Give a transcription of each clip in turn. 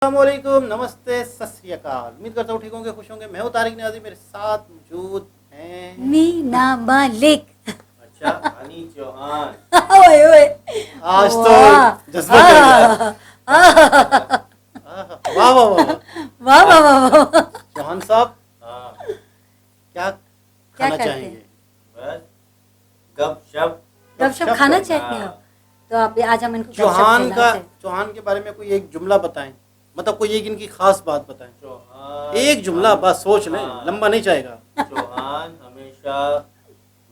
अस्सलामुअलैकुम, नमस्ते, सत श्री अकाल। उम्मीद करता हूँ ठीक होंगे, खुश होंगे। मैं हूँ तारिक नियाज़ी, मेरे साथ मौजूद हैं मीना मालिक। अच्छा, हनी चौहान। ओए ओए, आज तो वाह जज्बा चढ़ गया। वाह वाह वाह वाह वाह वाह वाह। चौहान साहब, क्या क्या खाना करते चाहेंगे? हैं? बस गपशप। गपशप खाना चाहते हो? तो आप आज हम इनको चौहान के बारे में कोई एक जुमला बताएं, मतलब कोई एक इनकी खास बात बताएं। चौहान एक जुमला बस, सोच लें, लंबा नहीं जाएगा। चौहान हमेशा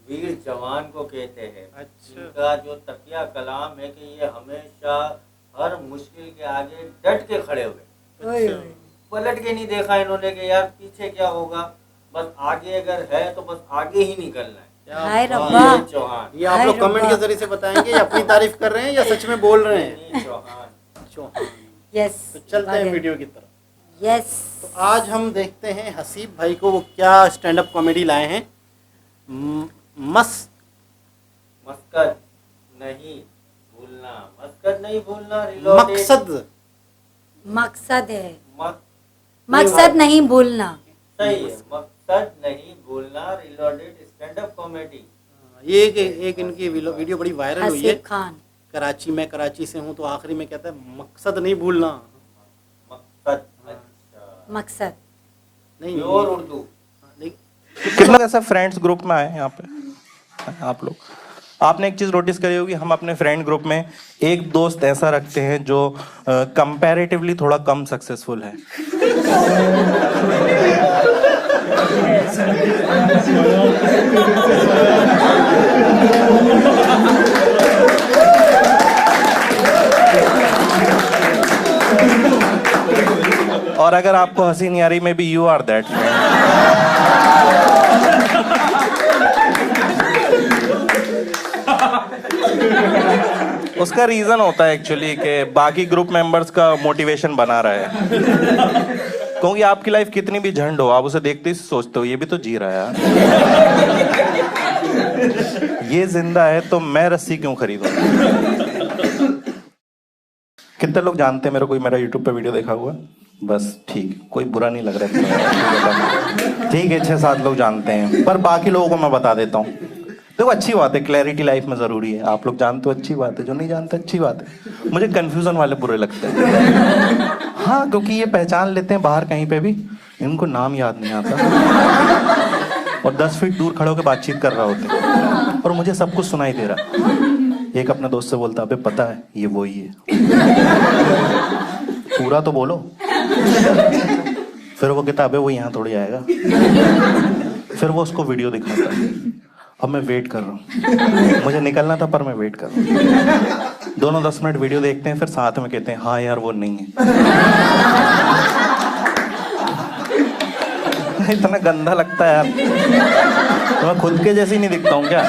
वीर जवान को कहते हैं। अच्छा। इनका जो तकिया कलाम है कि ये हमेशा हर मुश्किल के आगे डट के खड़े हुए, ओए ओए। पलट के नहीं देखा इन्होंने कि यार पीछे क्या होगा, बस आगे अगर है तो बस आगे ही निकलना है। हाय क्या रब्बा। बात। ये चौहान। ये आप लोग कमेंट के जरिए से बताएंगे या अपनी तारीफ कर रहे हैं या सच में बोल रहे हैं? नहीं, चौहान। चौहान। यस। तो चलते हैं वीडियो की तरफ। यस। तो आज हम देखते हैं हसीब भाई को वो क्या स्टैंड अप कॉमेडी लाए हैं। मकसद नहीं भूलना, मकसद नहीं भूलना, reloaded। मकसद मकसद है, मक- मकसद नहीं भूलना। सही है, मकसद नहीं भूलना, रिलोडेड स्टैंड अप कॉमेडी। ये एक इनकी वीडियो बड़ी वायरल हुई है। हसीब खान। कराची, मैं कराची से हूँ, तो आखिरी में कहता है मकसद नहीं भूलना। मकसद, अच्छा, मकसद नहीं प्योर उर्दू। नहीं, कितना ऐसा फ्रेंड्स ग्रुप में आए यहाँ पे आप लोग? आपने एक चीज नोटिस करी होगी, हम अपने फ्रेंड ग्रुप में एक दोस्त ऐसा रखते हैं जो कंपैरेटिवली थोड़ा कम सक्सेसफुल है। और अगर आपको हंसी नहीं आ रही, maybe you are that friend. उसका रीजन होता है एक्चुअली कि बाकी ग्रुप मेंबर्स का मोटिवेशन बना रहा है। क्योंकि आपकी लाइफ कितनी भी झंड हो, आप उसे देखते ही सोचते हो ये भी तो जी रहा है यार। ये जिंदा है तो मैं रस्सी क्यों खरीदूं? कितने लोग जानते हैं मेरे, कोई मेरा यूट्यूब पे वीडियो देखा हुआ? बस ठीक, कोई बुरा नहीं लग रहा है। ठीक है, 6-7 लोग जानते हैं, पर बाकी लोगों को मैं बता देता हूँ। देखो अच्छी बात है, क्लैरिटी लाइफ में जरूरी है। आप लोग जानते हो अच्छी बात है, जो नहीं जानते अच्छी बात है। मुझे कंफ्यूजन वाले बुरे लगते हैं। हाँ, क्योंकि ये पहचान लेते हैं बाहर कहीं पे भी, इनको नाम याद नहीं आता और 10 फीट दूर खड़े होकर बातचीत कर रहा होते और मुझे सब कुछ सुनाई दे रहा। एक अपने दोस्त से बोलता, अबे पता है ये वो ही है, पूरा तो बोलो। फिर वो कहता, अबे वो यहाँ थोड़ी आएगा। फिर वो उसको वीडियो दिखाता है। अब मैं वेट कर रहा हूँ, मुझे निकलना था पर मैं वेट कर रहा हूँ। दोनों 10 मिनट वीडियो देखते हैं, फिर साथ में कहते हैं हाँ यार वो नहीं है। इतना गंदा लगता है यार, तो मैं खुद के जैसी नहीं दिखता हूँ क्या?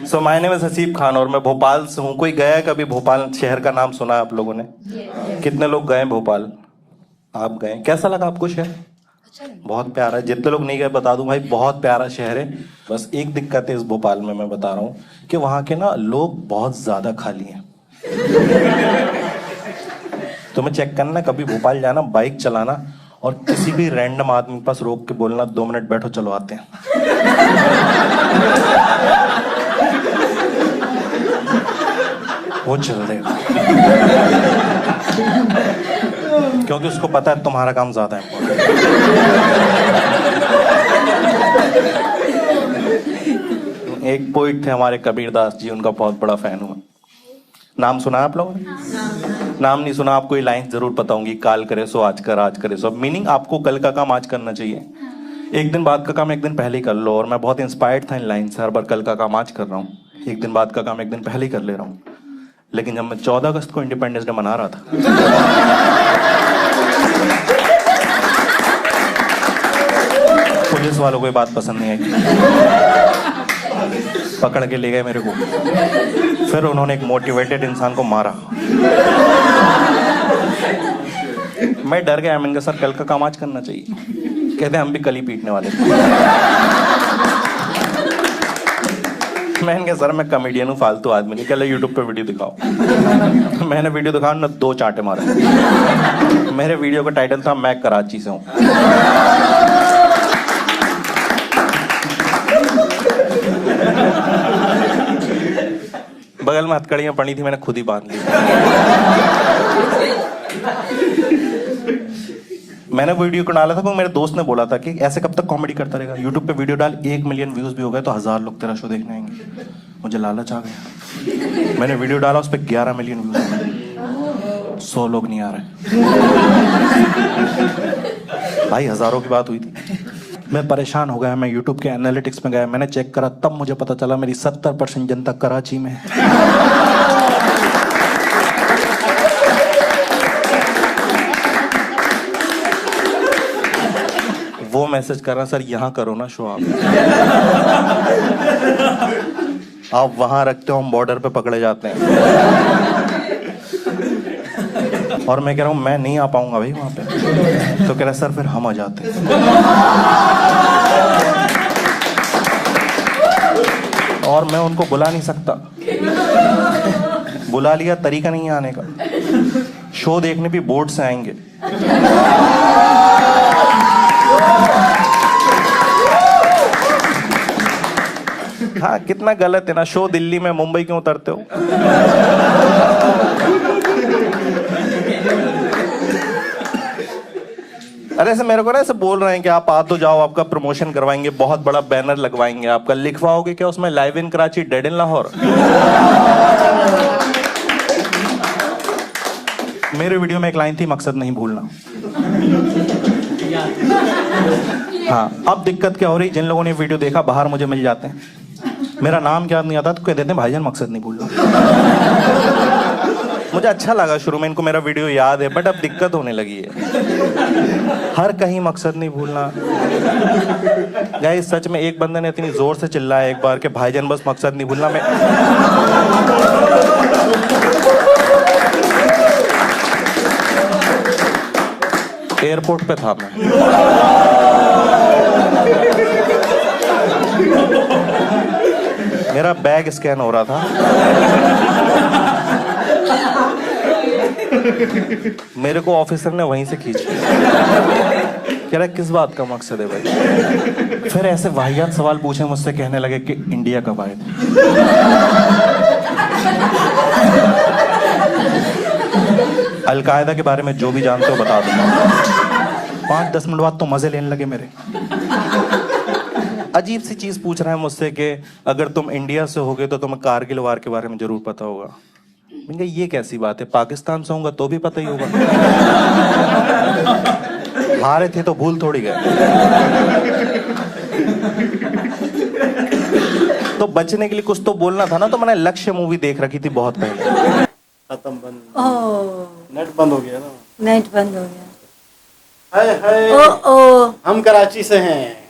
So my name is Haseeb Khan और मैं भोपाल से हूँ। कोई गया है कभी भोपाल शहर का नाम सुना है आप लोगों ने? कितने लोग गए भोपाल? आप गए, कैसा लगा आपको शहर? बहुत प्यारा है। जितने लोग नहीं गए बता दूं भाई, बहुत प्यारा शहर है। बस एक दिक्कत है इस भोपाल में, मैं बता रहा हूँ कि वहाँ के ना लोग बहुत ज्यादा खाली हैं। तो मैं चेक करना, कभी भोपाल जाना, बाइक चलाना और किसी भी रैंडम आदमी के पास रोक के बोलना 2 मिनट बैठो चलो आते हैं। वो चल देगा, क्योंकि उसको पता है तुम्हारा काम ज्यादा है। एक पोइट थे हमारे कबीर दास जी, उनका बहुत बड़ा फैन हूं। नाम सुना है आप लोगों ने? नाम नहीं सुना, आपको ये लाइन जरूर पता होंगी, काल करे सो आज कर, आज करे सो। मीनिंग आपको कल का काम आज करना चाहिए, एक दिन बाद का काम एक दिन पहले ही कर लो। और मैं बहुत इंस्पायर्ड था इन लाइन से, हर बार कल का काम आज कर रहा हूँ, एक दिन बाद का काम एक दिन पहले ही कर ले रहा हूँ। लेकिन जब मैं 14 अगस्त को इंडिपेंडेंस डे मना रहा था, पुलिस वालों को ये बात पसंद नहीं आई, पकड़ के ले गए मेरे को। फिर उन्होंने एक मोटिवेटेड इंसान को मारा। मैं डर गया, मैंने कहा सर कल का काम आज करना चाहिए। कहते हम भी कल ही पीटने वाले थे। मैंने कहा सर मैं कॉमेडियन हूँ, फालतू आदमी नहीं, कहले यूट्यूब पे वीडियो दिखाओ। मैंने वीडियो दिखाया ना, 2 चांटे मारे। मेरे वीडियो का टाइटल था मैं कराची से हूँ। बगल में हथकड़ियां पड़ी थी, मैंने खुद ही बांध ली। मैंने वीडियो को डाला था, पर मेरे दोस्त ने बोला था कि ऐसे कब तक कॉमेडी करता रहेगा, यूट्यूब पे वीडियो डाल, 1 मिलियन व्यूज भी हो गए तो 1000 लोग तेरा शो देखने आएंगे। मुझे लालच आ गया, मैंने वीडियो डाला, उस पर 11 मिलियन व्यूज, 100 लोग नहीं आ रहे। भाई हजारों की बात हुई थी। मैं परेशान हो गया, मैं यूट्यूब के एनालिटिक्स में गया, मैंने चेक करा, तब मुझे पता चला मेरी 70% जनता कराची में है। वो मैसेज कर रहा, सर यहाँ करो ना शो आप वहां रखते हो, हम बॉर्डर पे पकड़े जाते हैं। और मैं कह रहा हूँ मैं नहीं आ पाऊंगा भाई वहां पे। तो कह रहा सर फिर हम आ जाते हैं। और मैं उनको बुला नहीं सकता, बुला लिया तरीका नहीं है आने का। शो देखने भी बोर्ड से आएंगे। हाँ कितना गलत है ना, शो दिल्ली में, मुंबई क्यों उतरते हो? अरे ऐसे मेरे को ना ऐसे बोल रहे हैं कि आप आ तो जाओ, आपका प्रमोशन करवाएंगे, बहुत बड़ा बैनर लगवाएंगे, आपका लिखवाओगे क्या उसमें, लाइव इन कराची, डेड इन लाहौर। मेरे वीडियो में एक लाइन थी, मकसद नहीं भूलना। हाँ अब दिक्कत क्या हो रही, जिन लोगों ने वीडियो देखा बाहर मुझे मिल जाते हैं, मेरा नाम याद नहीं आता तो कह देते हैं भाईजान मकसद नहीं भूलना। मुझे अच्छा लगा शुरू में, इनको मेरा वीडियो याद है, बट अब दिक्कत होने लगी है। हर कहीं मकसद नहीं भूलना। गाइस सच में एक बंदे ने इतनी जोर से चिल्लाया एक बार कि भाईजान बस मकसद नहीं भूलना। मैं एयरपोर्ट पे था, मेरा बैग स्कैन हो रहा था। मेरे को ऑफिसर ने वहीं से खींच कह रहा किस बात का मकसद है भाई। फिर ऐसे वाहियात सवाल पूछे मुझसे, कहने लगे कि इंडिया कब आए। अलकायदा के बारे में जो भी जानते हो बता दूंगा। 5-10 मिनट बाद तो मजे लेने लगे मेरे। अजीब सी चीज पूछ रहा है मुझसे कि अगर तुम इंडिया से होगे तो तुम्हें कारगिल वार के बारे में जरूर पता होगा। मैंने कहा ये कैसी बात है, पाकिस्तान से होगा तो भी पता ही होगा। हारे थे तो भूल थोड़ी गए। तो बचने के लिए कुछ तो बोलना था ना, तो मैंने लक्ष्य मूवी देख रखी थी बहुत पहले। खत्म, बंद, ओह नेट बंद हो गया ना। नेट बंद हो गया। हाय हाय, ओ हम कराची से हैं।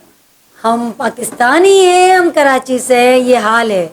हम पाकिस्तानी हैं, हम कराची से हैं, ये हाल है।